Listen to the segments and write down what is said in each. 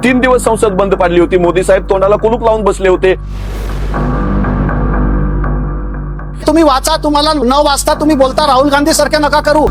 3 दिवस संसद बंद पाडली होती. मोदी साहेब तोंडाला कुलूप लावून बसले होते. तुम्ही वाचा, तुम्हाला न वाचता तुम्ही बोलता राहुल गांधी सारखे नका करू.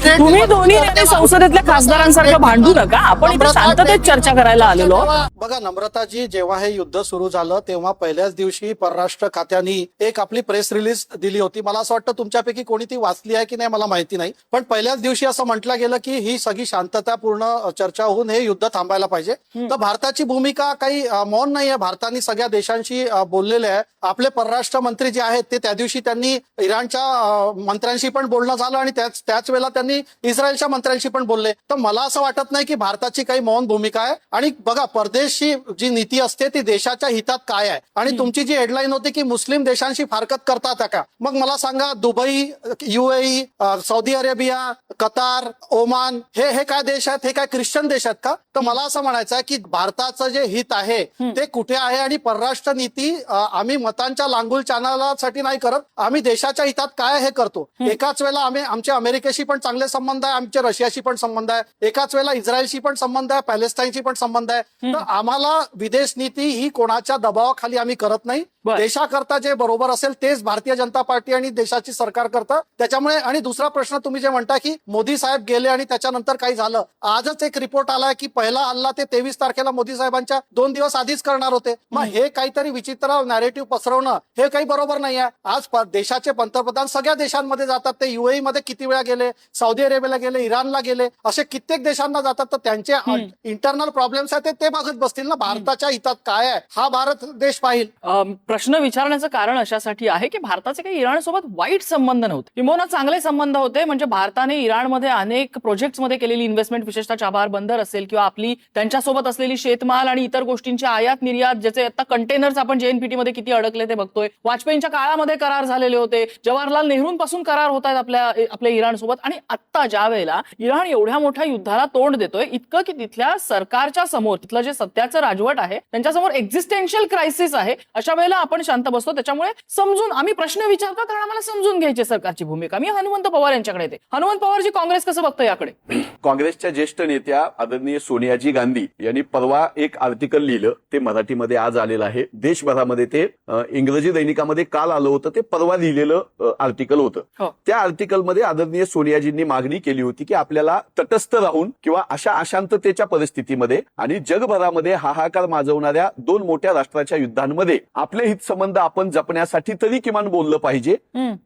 तुम्ही दोन्ही नेते संसदेतल्या खासदारांसारखं भांडू नका. आपण इथे शांततेत चर्चा करायला आलेलो. बघा नम्रताजी, जेव्हा हे युद्ध सुरू झालं तेव्हा पहिल्याच दिवशी परराष्ट्र खात्याने एक आपली प्रेस रिलीज दिली होती. मला असं वाटतं तुमच्यापैकी कोणी ती वाचली आहे की नाही मला माहिती नाही, पण पहिल्याच दिवशी असं म्हटलं गेलं की ही सगळी शांततापूर्ण चर्चा होऊन हे युद्ध थांबायला पाहिजे. तर भारताची भूमिका काही मौन नाहीये. भारताने सगळ्या देशांशी बोललेले आहे. आपले परराष्ट्र मंत्री जे आहेत ते त्या दिवशी त्यांनी इराणच्या मंत्र्यांशी पण बोलणं झालं आणि त्याच वेळेला त्यांनी इस्रायलच्या मंत्र्यांशी पण बोलले. तर मला असं वाटत नाही की भारताची काही मौन भूमिका आहे. आणि बघा, परदेशी जी नीती असते ती देशाच्या हितात काय आहे. आणि तुमची जी हेडलाईन होती की मुस्लिम देशांशी फारकत करतात का, मग मला सांगा, Dubai, UAE, Saudi Arabia, Qatar, Oman हे काय देश आहेत? हे काय ख्रिश्चन देश आहेत का? तर मला असं म्हणायचं आहे की भारताचं जे हित आहे ते कुठे आहे. आणि परराष्ट्र नीती आम्ही मतांच्या लांगुल चालनासाठी नाही करत, आम्ही देशाच्या हितात काय हे करतो. एकाच वेळेला आमचे अमेरिकेशी पण चांगले संबंध आहे, आमचे रशियाशी पण संबंध आहे, एकाच वेळेला इस्रायलशी पण संबंध आहे, पॅलेस्टाईनशी पण संबंध आहे. तर आम्हाला विदेश नीती ही कोणाच्या दबावाखाली आम्ही करत नाही. देशाकरता जे बरोबर असेल तेच भारतीय जनता पार्टी आणि देशाची सरकार करतं. त्याच्यामुळे, आणि दुसरा प्रश्न तुम्ही जे म्हणता की मोदी साहेब गेले आणि त्याच्यानंतर काही झालं, आजच एक रिपोर्ट आलाय की पहिला हल्ला ते 23 तारखेला मोदी साहेबांच्या 2 दिवस आधीच करणार होते. मग हे काहीतरी विचित्र नॅरेटिव्ह पसरवणं हे काही बरोबर नाही आहे. आज देशाचे पंतप्रधान सगळ्या देशांमध्ये जातात. ते UAE मध्ये किती वेळा गेले, सौदी अरेबियाला गेले, इराणला गेले, असे कित्येक देशांना जातात. तर त्यांचे इंटरनल प्रॉब्लेम्स आहेत ते बघत बसतील ना. भारताच्या हितात काय आहे हा भारत देश पाहिल. प्रश्न विचारण्याचं कारण अशासाठी आहे की भारताचे काही इराणसोबत वाईट संबंध नव्हते, किंवा चांगले संबंध होते. म्हणजे भारताने इराणमध्ये अनेक प्रोजेक्ट्समध्ये केलेली इन्व्हेस्टमेंट, विशेषतः चाबार बंदर असेल किंवा आपली त्यांच्यासोबत असलेली शेतमाल आणि इतर गोष्टींची आयात निर्यात, ज्याचे आता कंटेनर्स आपण JNPT मध्ये किती अडकले ते बघतोय. वाजपेयींच्या काळामध्ये करार झालेले होते, जवाहरलाल नेहरूंपासून करार होत आहेत आपल्या इराणसोबत. आणि आता ज्या वेळेला इराण एवढ्या मोठ्या युद्धाला तोंड देतोय, इतकं की तिथल्या सरकारच्या समोर, तिथलं जे सत्याचं राजवट आहे त्यांच्यासमोर एक्झिस्टेन्शियल क्रायसिस आहे, अशा वेळेला आपण शांत बसतो. त्याच्यामुळे समजून आम्ही प्रश्न विचारतो, कारण आम्हाला समजून घ्यायची सरकारची भूमिका. मी हनुमंत पवार यांच्याकडे येते. हनुमंत पवारजी, काँग्रेस कसं बघतं याकडे? काँग्रेसच्या ज्येष्ठ नेत्या आदरणीय सोनियाजी गांधी यांनी परवा एक आर्टिकल लिहिलं, ते मराठीमध्ये आज आलेलं आहे. देशभरामध्ये ते इंग्रजी दैनिकामध्ये काल आलं होतं, ते परवा लिहिलेलं आर्टिकल होतं. त्या आर्टिकलमध्ये आदरणीय सोनियाजींनी मागणी केली होती की आपल्याला तटस्थ राहून किंवा अशा अशांततेच्या परिस्थितीमध्ये आणि जगभरामध्ये हाहाकार माजवणाऱ्या 2 मोठ्या राष्ट्राच्या युद्धांमध्ये आपले हित संबंध आपण जपण्यासाठी तरी किमान बोललं पाहिजे.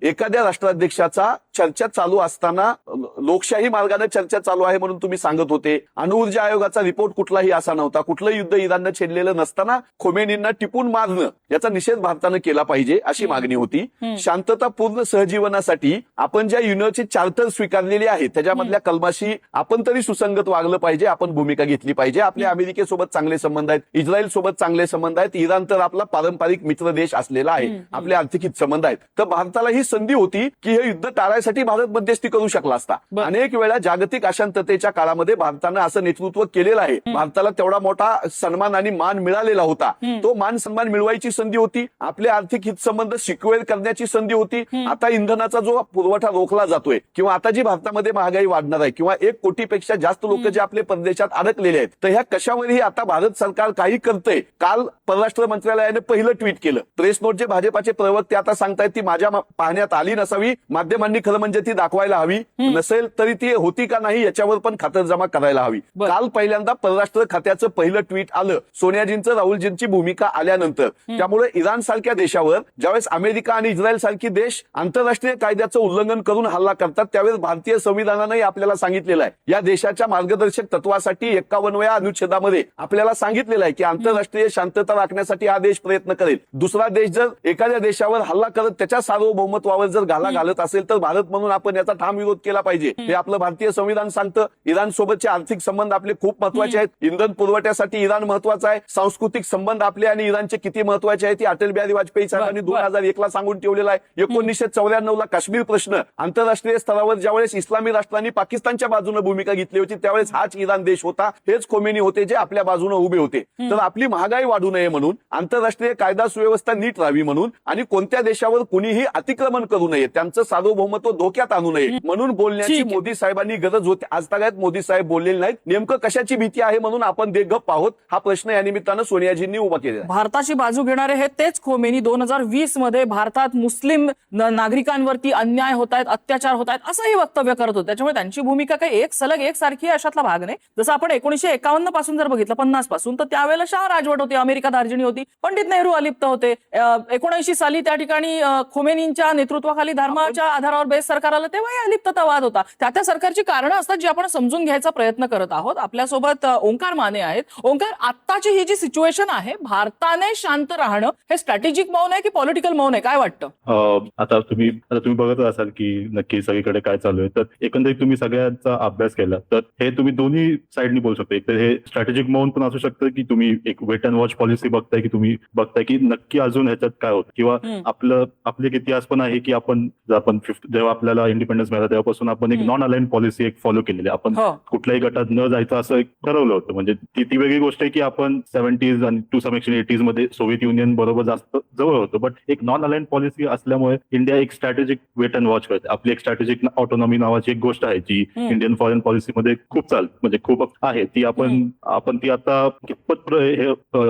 एखाद्या राष्ट्राध्यक्षाचा चर्चा चालू असताना लोकशाही मार्गाने चर्चा चालू आहे म्हणून तुम्ही सांगत होते. अणुऊर्जा आयोगाचा रिपोर्ट कुठलाही असा नव्हता. कुठलं युद्ध इराणनं छेडलेलं नसताना खोमेनींना टिपून मारणं याचा निषेध भारतानं केला पाहिजे, अशी मागणी होती. शांततापूर्ण सहजीवनासाठी आपण ज्या युएनचे चार्टर स्वीकारलेले आहेत त्याच्यामधल्या कलमाशी आपण तरी सुसंगत वागलं पाहिजे, आपण भूमिका घेतली पाहिजे. आपले अमेरिकेसोबत चांगले संबंध आहेत, इस्रायल सोबत चांगले संबंध आहेत, इराण तर आपला पारंपरिक मित्र देश असलेला आहे, आपले आर्थिक हित संबंध आहेत. तर भारताला ही संधी होती की हे युद्ध टाळायसाठी भारत मध्यस्थी करू शकला असता. अनेक वेळा जागतिक अशांततेच्या काळामध्ये भारतानं असं नेतृत्व केलेलं आहे. भारताला तेवढा मोठा सन्मान आणि मान मिळालेला होता. तो मान सन्मान मिळवायची संधी होती, आपले आर्थिक हित संबंध सिक्युअर करण्याची संधी होती. आता इंधनाचा जो पुरवठा रोखला जातोय किंवा आता जी भारतामध्ये महागाई वाढणार आहे किंवा 1 कोटीपेक्षा जास्त लोक जे आपले परदेशात अडकलेले आहेत, तर ह्या कशावरही आता भारत सरकार काही करतंय. काल परराष्ट्र मंत्रालयाने पहिलं ट्विट केलं. प्रेस नोट जे भाजपाचे प्रवक्ते आता सांगतायत ती माझ्या पाहण्यात आली नसावी, माध्यमांनी खरं म्हणजे ती दाखवायला हवी, नसेल तरी ती होती का नाही याच्यावर पण खातरजमा करायला हवी. काल पहिल्यांदा परराष्ट्र खात्याचं पहिलं ट्विट आलं सोनियाजींचं, राहुलजींची भूमिका आल्यानंतर. त्यामुळे इराण सारख्या देशावर ज्यावेळेस अमेरिका आणि इस्रायल सारखी देश आंतरराष्ट्रीय कायद्याचं उल्लंघन करून हल्ला करतात, त्यावेळेस भारतीय संविधानाने आपल्याला सांगितलेलं आहे, या देशाच्या मार्गदर्शक तत्वासाठी 51व्या अनुच्छेदामध्ये आपल्याला सांगितलेलं आहे की आंतरराष्ट्रीय शांतता राखण्यासाठी हा देश प्रयत्न करेल. दुसरा देश जर एखाद्या देशावर हल्ला करत त्याच्या सार्वभौमत्वावर जर घाला घालत असेल तर भारत म्हणून आपण याचा ठाम विरोध केला पाहिजे. हे आपलं भारतीय संविधान सांगतं. इराण सोबतचे आर्थिक संबंध आपले खूप महत्वाचे आहेत. इंधन पुरवठ्यासाठी इराण महत्वाचा आहे. सांस्कृतिक संबंध आपले आणि इराणचे किती महत्वाचे आहेत, अटल बिहारी वाजपेयी साहेबांनी 2001 ला सांगून ठेवलेला आहे. 1994 ला काश्मीर प्रश्न आंतरराष्ट्रीय स्तरावर ज्यावेळेस इस्लामी राष्ट्रांनी पाकिस्तानच्या बाजूने भूमिका घेतली होती त्यावेळेस हाच इराण देश होता, हेच खोमेनी होते जे आपल्या बाजूने उभे होते. तर आपली महागाई वाढू नये म्हणून, आंतरराष्ट्रीय कायदा सुव्यवस्था नीट राहावी म्हणून आणि कोणत्या देशावर कुणीही अतिक्रमण करू नये, त्यांचं सार्वभौमत्व धोक्यात आणू नये म्हणून बोलण्याची ठीक आहे. मोदी साहेबांनी गरज होती. आज तागायत मोदी साहेब बोललेले नाहीत. नेमकं कशाची भीती आहे म्हणून आपण गप्प आहोत, हा प्रश्न या निमित्तानं सोनियाजींनी उभा केलेला आहे. भारताची बाजू घेणारे हे तेच खोमेनी 2020 मध्ये भारतात मुस्लिम नागरिकांवरती अन्याय होत आहेत, अत्याचार होत आहेत असंही वक्तव्य करत होते. त्याच्यामुळे त्यांची भूमिका काही एक सलग एकसारखी आहे अशातला भाग नाही. जसं आपण 1951 पासून जर बघितलं, 50 पासून, तर त्यावेळेला शाह राजवट होती, अमेरिका धार्जिणी होती, पंडित नेहरू अलिप्त होते. 79 साली त्या ठिकाणी खोमेनींच्या नेतृत्वाखाली धर्माच्या आधारावर बेस सरकार आलं, तेव्हाही अलिप्ततावाद होता. त्या सरकारची कारणं असतात जी आपण समजून घ्यायचा प्रयत्न करत आहोत. आपल्यासोबत ओंकार माने आहेत. ओंकार, आत्ताची ही जी सिच्युएशन आहे, भारताने शांत राहणं हे स्ट्रॅटेजिक मौन आहे की पॉलिटिकल मौन आहे, काय वाटतं? आता तुम्ही बघत असाल की नक्की सगळीकडे काय चालू आहे. तर एकंदरीत तुम्ही सगळ्यांचा अभ्यास केला तर हे तुम्ही दोन्ही साईडनी बोलू शकता. एक तर हे स्ट्रॅटेजिक मौन पण असू शकतं की तुम्ही एक वेट अँड वॉच पॉलिसी बघताय, की तुम्ही बघताय की नक्की अजून ह्याच्यात काय होतं, किंवा आपले एक इतिहास पण आहे की आपण जेव्हा आपल्याला इंडिपेंडन्स मिळाला तेव्हापासून आपण एक नॉन अलाइन्ड पॉलिसी एक फॉलो केलेली आहे. आपण कुठल्याही गटात न जायचं असं एक ठरवलं होतं. म्हणजे ती वेगळी गोष्ट आहे की आपण 70s आणि टू सम एक्सटेंट 80s मध्ये सोव्हिएत युनियन बरोबर जास्त जवळ होतो. बट एक नॉन अलाइन्ड पॉलिसी असल्यामुळे इंडिया एक स्ट्रॅटेजिक वेट अँड वॉच करते. आपली एक स्ट्रॅटेजिक ऑटोनॉमी नावाची एक गोष्ट आहे जी इंडियन फॉरेन पॉलिसीमध्ये खूप म्हणजे खूप आहे. ती आपण ती आता कितपत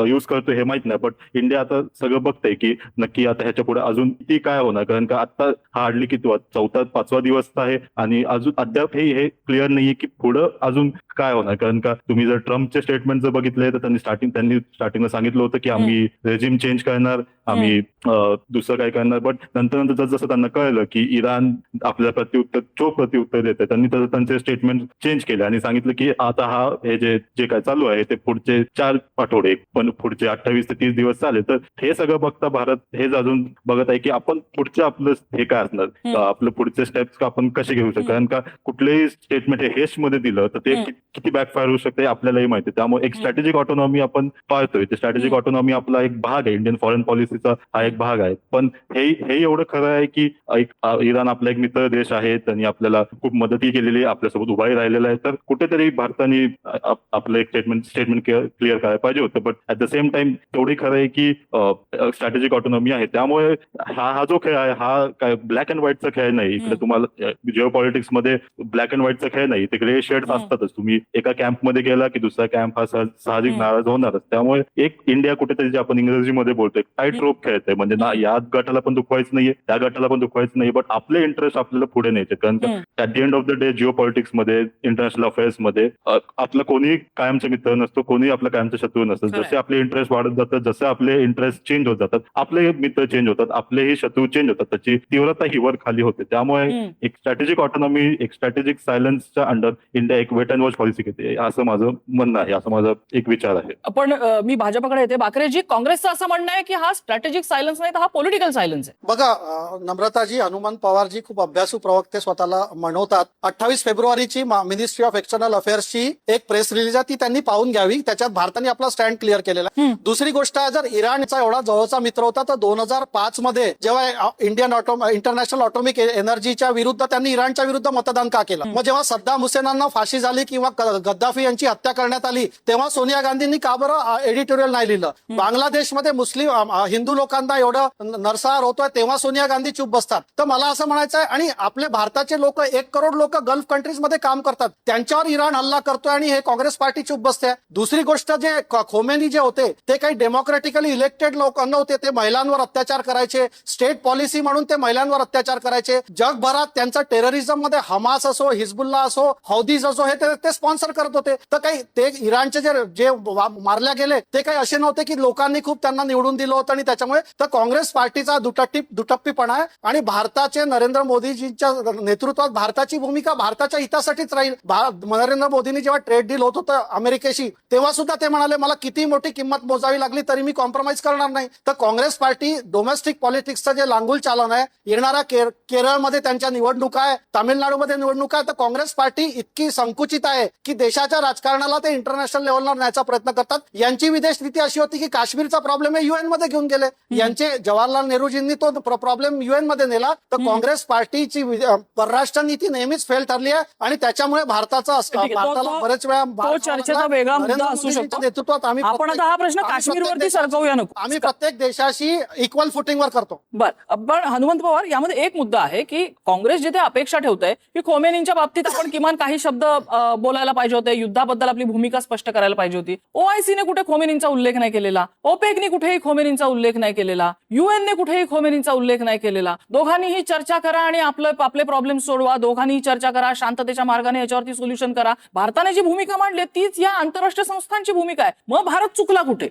युज करतो हे माहित नाही. बट इंडिया आता सगळं बघतंय की नक्की आता ह्याच्या पुढे अजून ती काय होणार, कारण का आता हार्डली किती 4-5 दिवस आहे आणि अजून अद्याप हे क्लिअर नाहीये की पुढं अजून काय होणार. कारण का तुम्ही जर ट्रम्पचे स्टेटमेंट जर बघितले तर त्यांनी स्टार्टिंगला सांगितलं होतं की आम्ही रेजिम चेंज करणार, आम्ही दुसरं काय करणार. बट नंतर जसं त्यांना कळलं की इराण आपल्या प्रत्युत्तर देते, त्यांनी तसं त्यांचे स्टेटमेंट चेंज केले आणि सांगितलं की आता हे जे काय चालू आहे ते पुढचे 4 आठवडे पण पुढचे 28 ते 30 दिवस चालेल. तर हे सगळं बघता भारत हेच अजून बघत आहे की आपण पुढचं आपलं हे काय असणार, आपलं पुढचे स्टेप्स आपण कसे घेऊ शकतो. कारण का कुठलेही स्टेटमेंट हे हेस्ट मध्ये दिलं तर ते किती बॅकफायर होऊ शकते आपल्यालाही माहिती. त्यामुळे एक स्ट्रॅटेजिक ऑटोनॉमी आपण पाळतोय. ते स्ट्रॅटेजिक ऑटोनॉमी आपला एक भाग आहे, इंडियन फॉरेन पॉलिसीचा हा एक भाग आहे. पण हे एवढं खरं आहे की इराण आपला एक मित्र देश आहे, त्यांनी आपल्याला खूप मदतही केलेली आहे, आपल्यासोबत उभाही राहिलेला आहे. तर कुठेतरी भारताने आपलं एक स्टेटमेंट क्लिअर करायला पाहिजे होतं. But at the same time तेवढी खरं आहे की स्ट्रॅटेजिक ऑटोनॉमी आहे. त्यामुळे हा जो खेळ आहे हा काय ब्लॅक अँड व्हाईटचा खेळ नाही. इकडे तुम्हाला जिओ पॉलिटिक्स मध्ये ब्लॅक अँड व्हाईटचा खेळ नाही, ते ग्रे शेड्स असतातच. तुम्ही एका कॅम्पमध्ये गेला की दुसरा कॅम्प हा साहजिक नाराज होणारच. त्यामुळे एक इंडिया कुठेतरी जे आपण इंग्रजीमध्ये बोलतोय टाईट रोप खेळतंय. म्हणजे ना या गटाला पण दुखवायचं नाहीये, त्या गटाला पण दुखवायचं नाही, बट आपले इंटरेस्ट आपल्याला पुढे न्यायचे. कारण at the end of the day Jio politics मध्ये, इंटरनॅशनल अफेअर्स मध्ये आपला कोणी कायमचा मित्र नसतो, कोणी आपला कायमचा शत्रू नसतो. जसे आपले इंटरेस्ट वाढत जातात, जसे आपले इंटरेस्ट चेंज होत जातात, आपले मित्र चेंज होतात, आपलेही शत्रू चेंज होतात, त्याची तीव्रता ही वर खाली होते. त्यामुळे एक स्ट्रॅटेजिक ऑटोनॉमी, एक स्ट्रॅटेजिक सायलन्सच्या अंडर इंडिया एक वेट अँड वॉच पॉलिसी घेते, असं माझं म्हणणं आहे, असं माझा एक विचार आहे. पण मी भाजपकडे येते. बाकरेजी, काँग्रेसचं असं म्हणणं आहे की हा स्ट्रॅटेजिक सायलन्स नाही तर हा पॉलिटिकल सायलन्स आहे. बघा नम्रताजी, हनुमान पवारजी खूप अभ्यासू प्रवक्ते स्वतःला म्हणवतात. 28 फेब्रुवारीची मिनिस्ट्री ऑफ एक्सटर्नल अफेअर्सची एक प्रेस रिलीज आहे, ती त्यांनी पाहून घ्यावी. त्याच्यात भारताने आपला स्टँड क्लिअर केलेला आहे. दुसरी गोष्ट आहे, जर इराणचा एवढा जवळचा मित्र होता तर 2005 मध्ये जेव्हा इंटरनॅशनल ऑटोमिक एनर्जीच्या विरुद्ध त्यांनी इराणच्या विरुद्ध मतदान का केलं? मग जेव्हा सद्दाम हुसेनांना फाशी झाली किंवा गद्दाफी यांची हत्या करण्यात आली तेव्हा सोनिया गांधींनी का बरं एडिटोरियल नाही लिहिलं? बांगलादेशमध्ये मुस्लिम हिंदू लोकांना एवढं नरसंहार होतोय तेव्हा सोनिया गांधी चूप बसतात. तर मला असं म्हणायचं आहे, आणि आपले भारताचे लोक 1 करोड लोक गल्फ कंट्रीजमध्ये काम करतात, त्यांच्यावर इराण हल्ला करतोय आणि हे काँग्रेस पार्टी चूप बसते. दुसरी गोष्ट, जे खोमेनी जे होते ते काही डेमोक्रॅटिकली इलेक्टेड लोक नव्हते, ते महिलांवर अत्याचार करायचे, स्टेट पॉलिसी म्हणून ते महिलांवर अत्याचार करायचे. जगभरात त्यांचा टेररिझम मध्ये हमास असो, हिजबुल्ला असो, हौदीज असो, हे ते स्पॉन्सर करत होते. तर काही ते इराणचे जे मारल्या गेले ते काही असे नव्हते की लोकांनी खूप त्यांना निवडून दिलं होतं आणि त्याच्यामुळे. तर काँग्रेस पार्टीचा दुटप्पीपणा आहे आणि भारताचे नरेंद्र मोदीजींच्या नेतृत्वात भारताची भूमिका भारताच्या हितासाठीच राहील. नरेंद्र मोदींनी जेव्हा ट्रेड डील होत होतं अमेरिकेशी तेव्हा सुद्धा ते म्हणाले मला किती मोठी किंमत मोजावी लागली तरी मी कॉम्प्रोमाइज करणार नाही. तर काँग्रेस पार्टी डोमेस्टिक पॉलिटिक्सचं जे लांगुल चालन आहे, येणाऱ्या केरळमध्ये त्यांच्या निवडणुका आहे, तामिळनाडूमध्ये निवडणुका आहे, तर काँग्रेस पार्टी इतकी संकुचित आहे की देशाच्या राजकारणाला ते इंटरनॅशनल लेव्हलला न्यायचा प्रयत्न करतात. यांची विदेश नीती अशी होती की काश्मीरचा प्रॉब्लेम हे UN मध्ये घेऊन गेले. यांचे जवाहरलाल नेहरूजींनी तो प्रॉब्लेम UN मध्ये नेला. तर काँग्रेस पार्टीची परराष्ट्र नीती नेहमीच फेल ठरली आहे आणि त्याच्यामुळे भारताला बरेच वेळा चर्चेचा वेगळा मुद्दा असू शकतो. नेतृत्वात आपण आता हा प्रश्न काश्मीरवरती सरकवूया नको. आम्ही प्रत्येक देशाशी इक्वल फुटिंगवर करतो. पण हनुमंत पवार, यामध्ये एक मुद्दा आहे की काँग्रेस जिथे अपेक्षा ठेवते की खोमेनींच्या बाबतीत आपण किमान काही शब्द बोलायला पाहिजे होते, युद्धाबद्दल आपली भूमिका स्पष्ट करायला पाहिजे होती. OICने कुठे खोमेनींचा उल्लेख नाही केलेला, OPECने कुठेही खोमेनींचा उल्लेख नाही केलेला, UNने कुठेही खोमेनींचा उल्लेख नाही केलेला. दोघांनीही चर्चा करा आणि आपले प्रॉब्लेम सोडवा, दोघांनीही चर्चा करा, शांततेच्या मार्गाने याच्यावरती सोल्युशन करा. भारताने जी भूमिका मांडली तीच या आंतरराष्ट्रीय संस्थांची भूमिका आहे. मग भारत चुकला कुठे?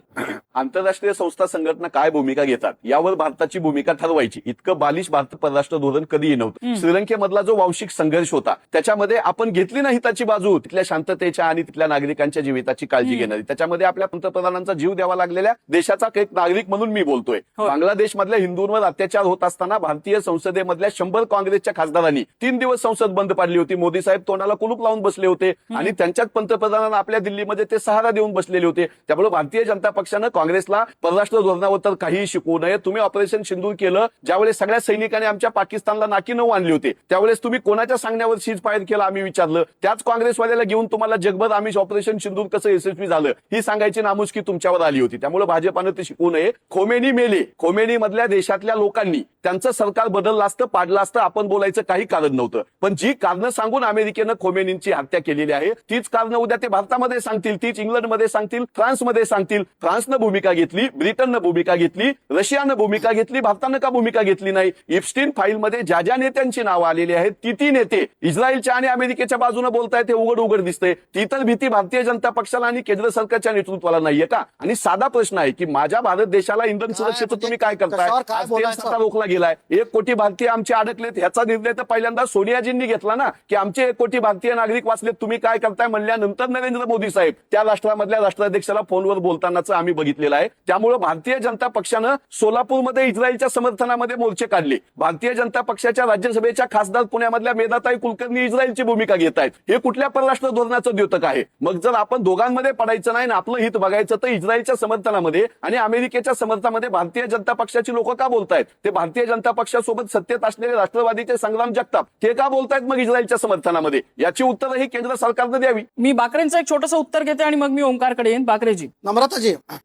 आंतरराष्ट्रीय संस्था संघटना काय भूमिका घेतात यावर भारताची भूमिका ठरवायची इतकं बालिश भारत परराष्ट्र धोरण कधीही नव्हतं. श्रीलंकेमधला जो वांशिक संघर्ष होता त्याच्यामध्ये आपण घेतली नाही हिताची बाजू, तिथल्या शांततेच्या आणि तिथल्या नागरिकांच्या जीविताची काळजी घेणारी. त्याच्यामध्ये आपल्या पंतप्रधानांचा जीव द्यावा लागलेल्या देशाचा एक नागरिक म्हणून मी बोलतोय. बांगलादेश मधल्या हिंदूंवर अत्याचार होत असताना भारतीय संसदेमधल्या 100 काँग्रेसच्या खासदारांनी 3 दिवस संसद बंद पाडली होती. मोदी साहेब तोंडाला कुलूप लावून बसले होते आणि त्यांच्याच पंतप्रधानांना आपल्या दिल्लीमध्ये ते सहारा देऊन बसलेले होते. त्यामुळे भारतीय जनता पक्षानं काँग्रेसला परराष्ट्र धोरणावर तर काहीही शिकवू नये. तुम्ही ऑपरेशन सिंदूर केलं, ज्यावेळेस सगळ्या सैनिकांनी आमच्या पाकिस्तानला नाकी नऊ आणली होती, त्यावेळेस तुम्ही कोणाच्या सांगण्यावर सीज फायर केला आम्ही विचारलं. त्याच काँग्रेसवाल्याला घेऊन तुम्हाला जगभर आम्ही ऑपरेशन सिंदूर कसं यशस्वी झालं ही सांगायची नामुष्की तुमच्यावर आली होती. त्यामुळे भाजपानं ते शिकवू नये. खोमेनी मेले, खोमेनी मधल्या देशातल्या लोकांनी त्यांचं सरकार बदललं असतं, पाडलं असतं, आपण बोलायचं काही कारण नव्हतं. पण जी कारणं सांगून अमेरिकेनं खोमेनींची हत्या केलेली आहे तीच कारणं उद्या ते भारतामध्ये सांगतील, तीच इंग्लंडमध्ये सांगतील, फ्रान्समध्ये सांगतील. फ्रान्सनं भूमिका घेतली, ब्रिटननं भूमिका घेतली, रशियानं भूमिका घेतली, भारतानं का भूमिका घेतली नाही? इप्स्टीन फाईलमध्ये ज्या ज्या नेत्यांची नावं आलेली आहेत ती नेते इस्रायलच्या आणि अमेरिकेच्या बाजूने बोलतायत, ते उघड उघड दिसतंय. ती तर भीती भारतीय जनता पक्षाला आणि केंद्र सरकारच्या नेतृत्वाला नाहीये का? आणि साधा प्रश्न आहे की माझ्या भारत देशाला इंधन सुरक्षेचं तुम्ही काय करताय? आज तेल साठा रोखला गेलाय, 1 कोटी भारतीय आमचे अडकलेत. ह्याचा निर्णय तर पहिल्यांदा सोनियाजींनी घेतला ना की आमचे 1 कोटी भारतीय नागरिक वाचलेत, तुम्ही काय करताय म्हणल्यानंतर नरेंद्र मोदी साहेब त्या राष्ट्रामधल्या राष्ट्राध्यक्षाला फोनवर बोलतानाच आम्ही बघितलेलं आहे. त्यामुळे भारतीय जनता पक्षानं सोलापूरमध्ये इस्रायलच्या समर्थनामध्ये मोर्चे काढले. भारतीय जनता पक्षाच्या राज्यसभेच्या खासदार पुण्यामधल्या मेधाताई कुलकर्णी इस्रायलची भूमिका घेत आहेत. हे कुठल्या परराष्ट्र धोरणाचं द्योतक आहे? मग जर आपण दोघांमध्ये पडायचं नाही ना आपलं हित बघायचं तर इस्रायलच्या समर्थनामध्ये आणि अमेरिकेच्या समर्थनामध्ये भारतीय जनता पक्षाची लोक का बोलतायत? ते भारतीय जनता पक्षासोबत सत्तेत असलेले राष्ट्रवादीचे संग्राम जगताप ते का बोलतायत मग इस्रायलच्या समर्थनामध्ये? याची उत्तरं ही केंद्र सरकारनं द्यावी. मी बाकरेंचं एक छोटंसं उत्तर घेते आणि मग मी ओंकारकडे येईन. बाकरेजी.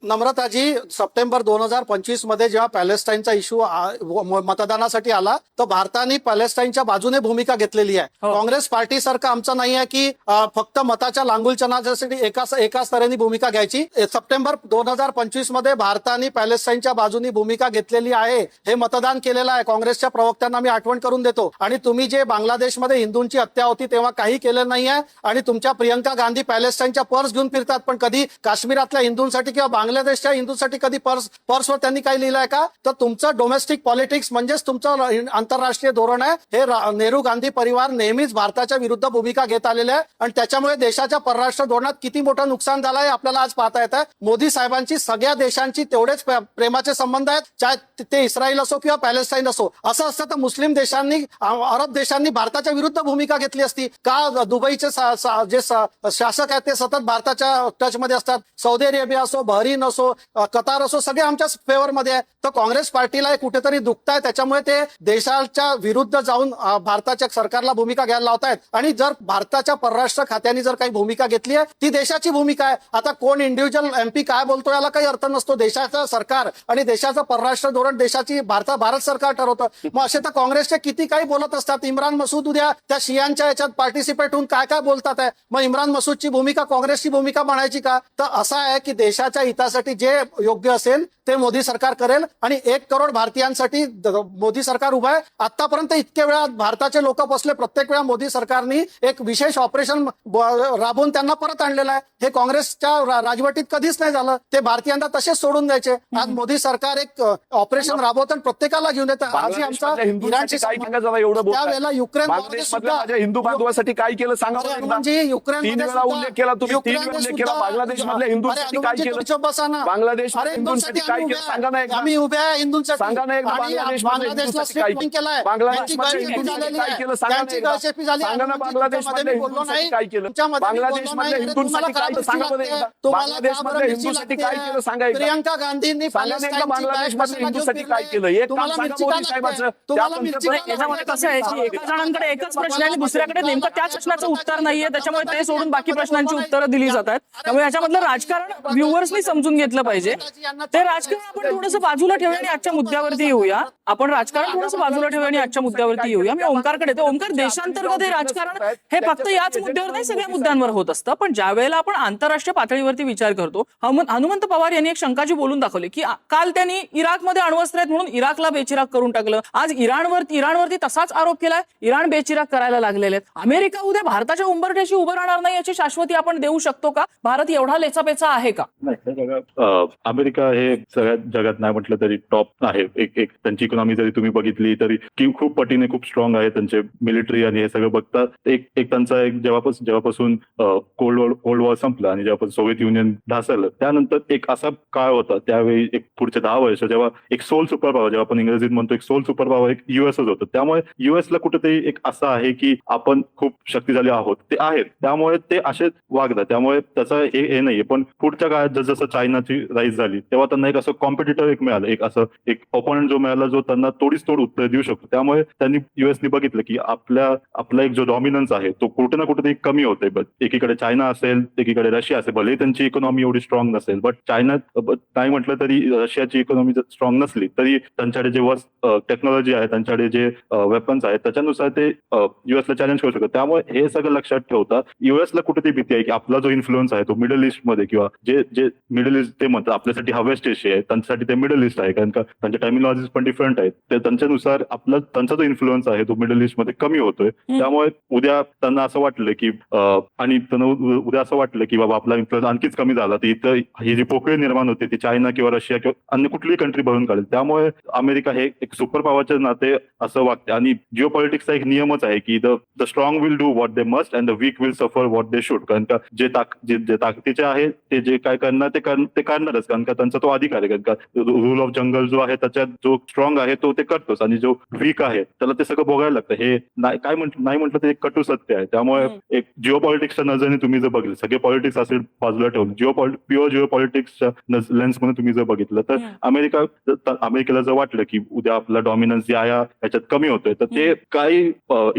नम्रताजी, सप्टेंबर 2025 मध्ये जेव्हा पॅलेस्टाईनचा इश्यू मतदानासाठी आला तर भारताने पॅलेस्टाईनच्या बाजूने भूमिका घेतलेली आहे. काँग्रेस पार्टी सारखं आमचं नाही आहे की फक्त मताच्या लांगुलचनासाठी एकाच तऱ्हेने भूमिका घ्यायची. सप्टेंबर 2025 मध्ये भारताने पॅलेस्टाईनच्या बाजूने भूमिका घेतलेली आहे. हे मतदान केलेलं आहे. काँग्रेसच्या प्रवक्त्यांना मी आठवण करून देतो. आणि तुम्ही जे बांगलादेशमध्ये हिंदूंची हत्या होती तेव्हा काही केलं नाही आहे आणि तुमच्या प्रियंका गांधी पॅलेस्टाईनच्या पर्स घेऊन फिरतात, पण कधी काश्मीरातल्या हिंदूंसाठी किंवा बांगलादेशच्या हिंदूंसाठी कधी पर्सवर त्यांनी काही लिहिलंय का? तर तुमचं डोमेस्टिक पॉलिटिक्स म्हणजेच तुमचं आंतरराष्ट्रीय धोरण आहे. हे नेहरू गांधी परिवार नेहमीच भारताच्या विरुद्ध भूमिका घेत आलेले आहे आणि त्याच्यामुळे देशाच्या परराष्ट्र धोरणात किती मोठं नुकसान झालं आहे आपल्याला आज पाहता येत आहे. मोदी साहेबांची सगळ्या देशांची तेवढेच प्रेमाचे संबंध आहेत, चाहे ते इस्रायल असो किंवा पॅलेस्टाईन असो. असं असतं तर मुस्लिम देशांनी, अरब देशांनी भारताच्या विरुद्ध भूमिका घेतली असती का? दुबईचे जे शासक आहेत ते सतत भारताच्या टचमध्ये असतात. सौदी अरेबिया असो, बहरीन असो, कतार असो, सगळे आमच्या फेवरमध्ये आहे. तर काँग्रेस पार्टीला कुठेतरी दुखताय, त्याच्यामुळे ते देशाच्या विरुद्ध जाऊन भारताच्या सरकारला भूमिका घ्यायला लावतायत. आणि जर भारताच्या परराष्ट्र खात्याने जर काही भूमिका घेतली आहे ती देशाची भूमिका आहे. आता कोण इंडिव्हिज्युअल MP काय बोलतो याला काही अर्थ नसतो. देशाचं सरकार आणि देशाचं परराष्ट्र धोरण देशाची भारत सरकार ठरवतं. मग असे तर काँग्रेसचे किती काही बोलत असतात. इम्रान मसूद उद्या त्या शियांच्या याच्यात पार्टिसिपेट होऊन काय काय बोलतात आहे. मग इम्रान मसूदची भूमिका काँग्रेसची भूमिका म्हणायची का? तर असं आहे की देशाच्या हितासाठी जे योग्य असेल ते मोदी सरकार करेल आणि 1 करोड भारतीयांसाठी मोदी सरकार उभं आहे. आतापर्यंत इतके वेळा भारताचे लोक बसले, प्रत्येक वेळा मोदी सरकारने एक विशेष ऑपरेशन राबवून त्यांना परत आणलेलं आहे. हे काँग्रेसच्या राजवटीत कधीच नाही झालं. ते भारतीयांना तसेच सोडून द्यायचे. आज मोदी सरकार एक ऑपरेशन राबवतं प्रत्येकाला घेऊन येतं. आजही आमचा इराणची त्यावेळेला युक्रेन हिंदू बांधवासाठी काय केलं सांगा. युक्रेन 3 वेळा उल्लेख केला तुम्ही, 3 वेळा उल्लेख केला. बांगलादेश मधल्या हिंदूंसाठी काय केलं? बसा ना. बांगलादेश हिंदूंसाठी काय केलं सांगा ना एकदा. आम्ही उभ्या आहे हिंदूंसाठी. सांगा ना एकदा आणि बांगलादेशमधल्या बांगलादेशला हिंदूंसाठी काय स्टेटमेंट केलाय. बांगलादेशमधल्या त्यांची गळचेपी हिंदूंसाठी झालेली काय केलं आहे. सांगा ना त्यांची एकदा. गळचेपी झाली आहे. सांगा ना बांगलादेशमधल्या मी बोललो हिंदूंसाठी नाही. काय केलं तुमच्यामध्ये मी बोललो बांगलादेशमधल्या नाही. हिंदूंसाठी तुम्हाला काय का सांगा बरं मिरची एकदा. लागते? तुम्हाला का बांगलादेशमधल्या बरं मिरची हिंदूंसाठी लागते? काय केलं सांगा एकदा. प्रियंका गांधींनी सांगा नाही का पॅलेस्टाईनची बांगलादेशमधल्या बॅग हिंदूंसाठी कशाला काय घेऊन केलं एक काम तुम्हाला सांगा मिरची मोदी का साहेबाचं. लागते? त्या तुम्हाला तुमच्या मिरची का प्रश्नाचं याच्यामध्ये लागते? कसं आहे की एका जणांकडे एकच प्रश्न आहे आणि दुसऱ्याकडे नेमकं त्याच प्रश्नाचं उत्तर नाहीये, त्याच्यामुळे ते सोडून बाकी प्रश्नांची उत्तरं दिली जातात. त्यामुळे याच्यामधलं राजकारण व्ह्युअर्सनी समजून घेतलं पाहिजे. ते राजकारण आपण थोडंसं बाजूला ठेवूया आणि आजच्या मुद्द्यावरती येऊया. आपण राजकारण थोडंसं बाजूला ठेवूया आणि आजच्या मुद्द्यावरती येऊया. मी ओंकारकडे येते. ओंकार, देशांतर्गत हे राजकारण हे फक्त याच मुद्द्यावर नाही, सगळ्या मुद्द्यांवर होत असतं. पण ज्या वेळेला आपण आंतरराष्ट्रीय पातळीवरती विचार करतो, हनुमंत पवार यांनी एक शंकाची बोलून दाखवली की काल त्यांनी इराकमध्ये अण्वस्त्र आहेत म्हणून इराकला बेचिराक करून टाकलं. आज इराणवरती तसाच आरोप केलाय. इराण बेचिराक करायला लागलेले आहेत. अमेरिका उद्या भारताच्या उंबरठ्याशी उभं राहणार नाही याची शाश्वती आपण देऊ शकतो का? भारत एवढा लेचापेचा आहे का? नाही हे बघा, अमेरिका हे सगळ्यात जगात नाही म्हटलं तरी टॉप आहे. एक त्यांची इकॉनॉमी जरी तुम्ही बघितली तरी की खूप पटीने खूप स्ट्रॉंग आहे. त्यांचे मिलिटरी आणि हे सगळं बघता एक त्यांचा एक जेव्हापासून कोल्ड वॉर संपला आणि जेव्हापासून सोव्हिएत युनियन ढासळलं त्यानंतर एक असा काळ होता त्यावेळी एक पुढचे 10 वर्ष जेव्हा एक सोल सुपर पॉवर, जेव्हा आपण इंग्रजीत म्हणतो एक सोल सुपर पॉवर एक युएसच होतं. त्यामुळे युएसला कुठेतरी एक असं आहे की आपण खूप शक्तिशाली आहोत, ते आहेत, त्यामुळे ते असे वागतात. त्यामुळे त्याचं हे नाहीये. पण पुढच्या काळात जसं चायनाची राईज झाली तेव्हा त्यांना एक असं कॉम्पिटिटर एक मिळालं, एक असं एक ओपोनंट जो मिळाला जो त्यांना तोडीस तोड उत्तर देऊ शकतो. त्यामुळे त्यांनी युएसनी बघितलं की आपला एक जो डॉमिनन्स आहे तो कुठे ना कुठेतरी कमी होतोय. एकीकडे चायना असेल, एकीकडे रशिया असेल, भले त्यांची इकॉनॉमी एवढी स्ट्रॉंग नसेल, बट चायना नाही म्हटलं तरी रशियाची इकॉनॉमी स्ट्रॉंग नसली तरी त्यांच्याकडे जे टेक्नॉलॉजी आहे, त्यांच्याकडे जे वेपन्स आहेत त्याच्यानुसार ते युएसला चॅलेंज करू शकतात. त्यामुळे हे सगळं लक्षात ठेवता युएसला कुठेतरी भीती आहे की आपला जो इन्फ्लुएन्स आहे तो मिडल ईस्ट मध्ये किंवा जे मिडल ईस्ट ते म्हणतात आपल्यासाठी हा वेस्ट एशिया आहे, त्यांच्यासाठी ते मिडल ईस्ट आहे, कारण का त्यांच्या टर्मिनॉलॉजीज पण डिफरंट आहेत. ते त्यांच्यानुसार त्यांचा जो इन्फ्लुएन्स आहे तो मिडल ईस्ट मध्ये कमी होतोय. त्यामुळे उद्या त्यांना असं वाटलं की आणि त्यांना उद्या असं वाटलं की बाबा आपला इन्फ्लुएन्स आणखीच कमी झाला तर इथं ही जी पोकळी निर्माण होते ती चायना किंवा रशिया किंवा अन्य कुठलीही कंट्री भरून काढेल. त्यामुळे अमेरिका हे एक सुपर पॉवरच्या नाते असं वागते. आणि जिओ पॉलिटिक्सचा एक नियमच आहे की the strong will do what they must and the weak will suffer what they should. कारण का जे ताकदीचे आहे ते जे काय करणार ते करणारच, कारण का त्यांचा तो अधिकार आहे. कारण का रूल ऑफ जंगल जो आहे त्याच्यात जो स्ट्रॉंग आहे तो ते करतोच आणि जो वीक आहे त्याला ते सगळं भोगायला लागतं. हे नाही म्हटलं ते एक कटू सत्य आहे. त्यामुळे एक जिओ पॉलिटिक्सच्या नजरेने तुम्ही जर बघितलं, सगळे पॉलिटिक्स असेल बाजूला ठेवून प्युअर जिओ पॉलिटिक्सच्या लेन्स मध्ये तुम्ही जर बघितलं तर अमेरिकेला जर वाटलं की उद्या आपला डॉमिनन्स याच्यात कमी होतोय तर ते काही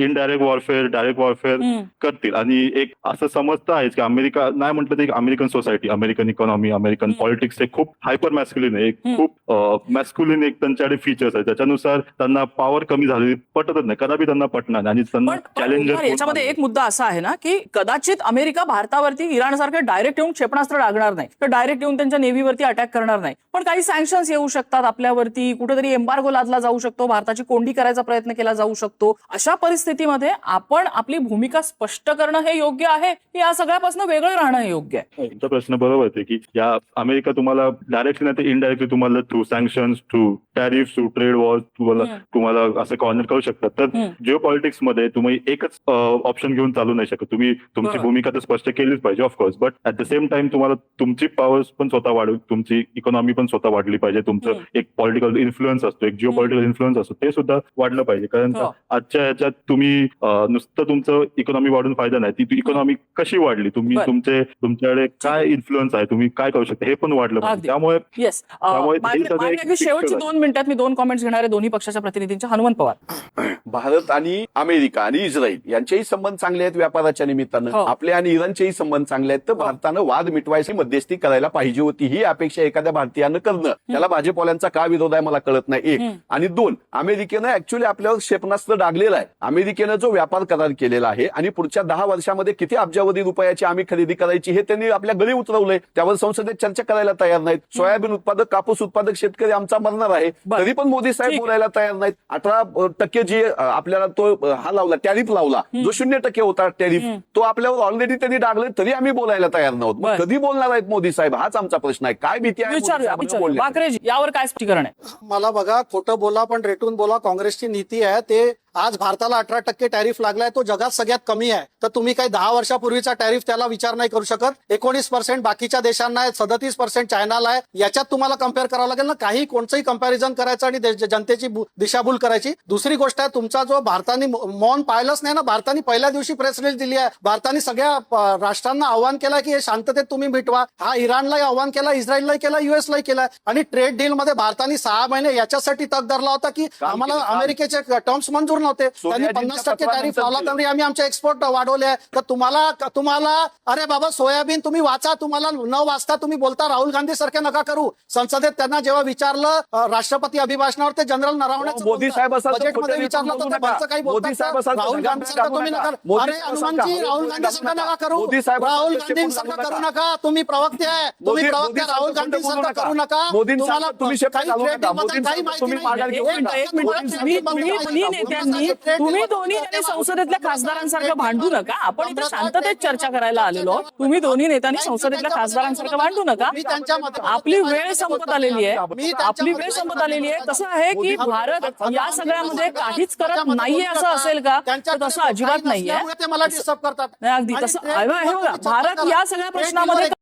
इनडायरेक्ट वॉरफेअर डायरेक्ट वॉरफेअर करतील. आणि एक असं समजतं आहे की अमेरिका नाही म्हटलं तर American society, American economy, American politics हे खूप हायपर मॅस्क्युलिन आहे. खूप मॅस्क्युलिन एक त्यांच्याकडे फीचर्स आहे. त्याच्यानुसार त्यांना पॉवर कमी झालेली पटतच नाही, कदापि त्यांना पटणार नाही. आणि त्यांना चॅलेंजर याच्यामध्ये एक मुद्दा असा आहे ना की कदाचित अमेरिका भारतावरती इराणसारखं डायरेक्ट येऊन क्षेपणास्त्र डागणार नाही, तर डायरेक्ट येऊन त्यांच्या नेव्हीवरती अटॅक करणार नाही, पण काही सँक्शन्स येऊ शकतात आपल्यावरती, कुठेतरी एम्बार्गो लादला जाऊ शकतो, भारताची कोंडी करायचा प्रयत्न केला जाऊ शकतो. अशा परिस्थितीमध्ये आपण आपली भूमिका स्पष्ट करणं हे योग्य आहे की या सगळ्यापासून वेगळं राहणं हे योग्य आहे? तुमचा प्रश्न बरोबर आहे की या अमेरिका तुम्हाला डायरेक्टली नाही तर इनडायरेक्टली तुम्हाला through sanctions, through tariff, through trade war तुम्हाला असं कॉर्नर करू शकतात. तर जिओ पॉलिटिक्स मध्ये तुम्ही एकच ऑप्शन घेऊन चालू नाही शकत. तुम्ही तुमची भूमिका तर स्पष्ट केलीच पाहिजे of course, but at the same time तुम्हाला तुमची पॉवर्स पण स्वतः वाढवून, तुमची इकॉनॉमी पण स्वतः वाढली पाहिजे. तुमचं एक पॉलिटिकल इन्फ्लुएन्स असतो, एक जिओ पॉलिटिकल इन्फ्लुएन्स असतो, ते सुद्धा वाढलं पाहिजे. कारण आजच्या ह्याच्यात तुम्ही नुसतं तुमचं इकॉनॉमी वाढून फायदा नाही, ती इकॉनॉमी कशी वाढली, तुम्ही तुमच्याकडे काय इन्फ्लुएन्स आहे, तुम्ही काय करू शकता हे पण वाढलं पाहिजे. त्यामुळे शेवटची 2 मिनिटात मी 2 कॉमेंट्स घेणार आहे दोन्ही पक्षाच्या प्रतिनिधींच्या. हनुमंत पवार. भारत आणि अमेरिका आणि इस्रायल यांचेही संबंध चांगले आहेत व्यापाराच्या निमित्तानं, आपले आणि इराणचेही संबंध चांगले आहेत. तर भारतानं वाद मिटवायची मध्यस्थी करायला पाहिजे होती, ही अपेक्षा एखाद्या भारतीयानं करणं, त्याला भाजपवाल्यांचा का विरोध आहे मला कळत नाही. 1 आणि 2, अमेरिकेनं ऍक्च्युअली आपल्यावर क्षेपणास्त्र डागलेलं आहे. अमेरिकेनं जो व्यापार करार केलेला आहे आणि पुढच्या 10 वर्षामध्ये किती अब्जावधी रुपयाची आम्ही खरेदी करायची हे त्यांनी आपल्या गळी उतरवलंय. त्यावर संसदेत चर्चा करायला तयार नाहीत. सोयाबीन उत्पादक, कापूस उत्पादक शेतकरी आमचा मरणार आहे, तरी पण मोदी साहेब बोलायला तयार नाहीत. 18% जी आपल्याला तो हा लावला, टॅरिफ लावला, जो 0% होता टॅरिफ, तो आपल्यावर ऑलरेडी त्यांनी डागले, तरी आम्ही बोलायला तयार नव्हतो. कधी बोलणार आहेत मोदी साहेब, हाच आमचा प्रश्न आहे. काय भीती आहे बाकरेजी, यावर काय स्पष्टीकरण आहे? मला बघा, खोटं बोला पण रेटून बोला, काँग्रेसची नीती आहे. ते आज भारताला 18% टॅरिफ लागलाय, तो जगात सगळ्यात कमी आहे. तर तुम्ही काही 10 वर्षापूर्वीचा टॅरिफ त्याला विचार नाही करू शकत. 19% बाकीच्या देशांना आहे, 37% चायनाला आहे. याच्यात तुम्हाला कम्पेअर करावं लागेल ना. काही कोणचंही कंपॅरिझन करायचं आणि जनतेची दिशाभूल करायची. दुसरी गोष्ट आहे, तुमचा जो भारताने मौन पाळलंच नाही ना. भारताने पहिल्या दिवशी प्रेस रिलीज दिली आहे. भारताने सगळ्या राष्ट्रांना आव्हान केलं की हे शांततेत तुम्ही मिटवा. हा इराणलाही आव्हान केलं, इस्रायललाही केलं, युएसलाही केलं. आणि ट्रेड डील मध्ये भारताने 6 महिने याच्यासाठी तग धरला होता की आम्हाला अमेरिकेचे टर्म्स मंजूर नव्हते. त्यांनी 50% टॅरिफ लावला, तरी आम्ही आमचे एक्सपोर्ट वाढवले. तर तुम्हाला अरे बाबा सोयाबीन तुम्ही वाचा, तुम्हाला न वाचता तुम्ही बोलता राहुल गांधी सारखे नका करू. संसदेत त्यांना जेव्हा विचारलं राष्ट्रपती अभिभाषणावर, ते जनरल नरवण्याचं मोदी साहेब असाल तर बजेटमध्ये विचारलं तर ते त्यांचं काही मोदी साहेब असाल तर राहुल गांधी सारखं तुम्ही नका. अरे हनुमानजी, राहुल गांधी सारखं नका करू. राहुल गांधी सारखं करू नका. तुम्ही प्रवक्ते आहे, तुम्ही प्रवक्ते. राहुल गांधी सारखं करू नका. तुम्हाला तुम्ही काही trade deal बद्दल काही माहिती नाही. तुम्ही दोन्ही नेते संसदेतल्या खासदारांसारखं भांडू नका. आपण इथे शांततेत चर्चा करायला आलेलो आहोत. तुम्ही दोन्ही नेत्यांनी संसदेतल्या खासदारांसारखं भांडू नका. आपली वेळ संपत आलेली आहे. आपली वेळ संपत आलेली आहे. कसं आहे की भारत या सगळ्यामध्ये काहीच करत नाहीये असं असेल का? तर तसं अजिबात नाहीये. मला डिस्टर्ब करतात. नाही, अगदी तसं हे बघा, भारत या सगळ्या प्रश्नामध्ये